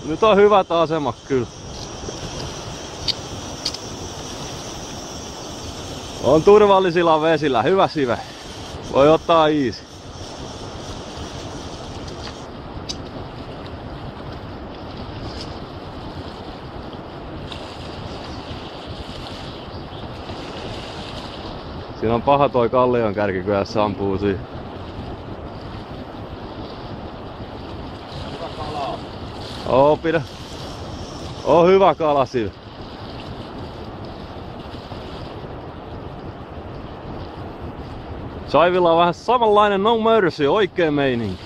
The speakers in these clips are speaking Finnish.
Nyt on hyvät asemat kyllä. On turvallisilla vesillä, hyvä sive. Voi ottaa easy. Siinä on paha toi kallion kärki, kun se ampuu siihen. Hyvä kala. Oo, pidä. Oo, hyvä kala siinä. Saivilla on vähän samanlainen no mercy, oikee meininki.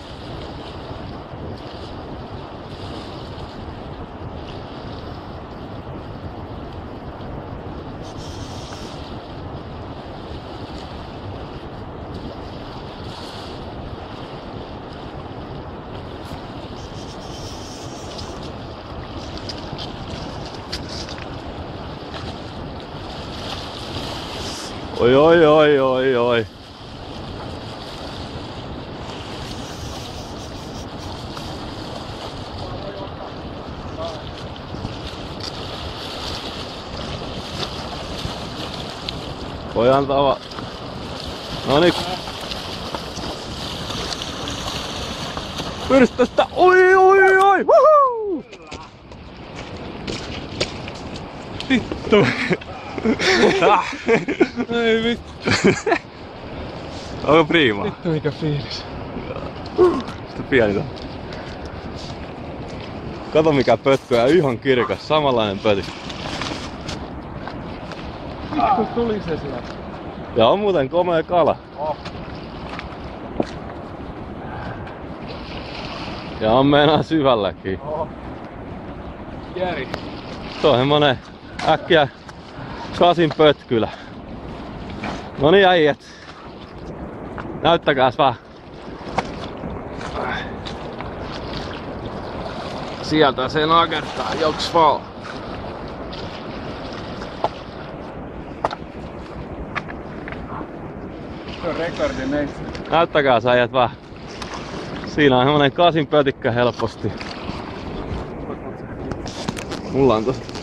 Oi. Voi antaa vaan. Noniin. Pyrstöstä. Oi. Woohoo! Vittu. Ei vittu. Onko priima? Vittu mikä fiilis. Sitten pieni tää. Kato mikä pötkö ja ihan kirkas, samanlainen pötikö. Vittu tuli se sieltä. Ja on muuten komea kala. Oh. Ja on meinaa syvälläkin. Oh. Järi. Se on semmonen äkkiä kasin pötkylä. Noni äijät. Näyttäkääs vähän. Sieltä se nakertaa, joks vaan. Se on rekordi meissä. Näyttäkääs äijät vähän. Siinä on semmonen kasin pötikkä helposti. Mulla on tosta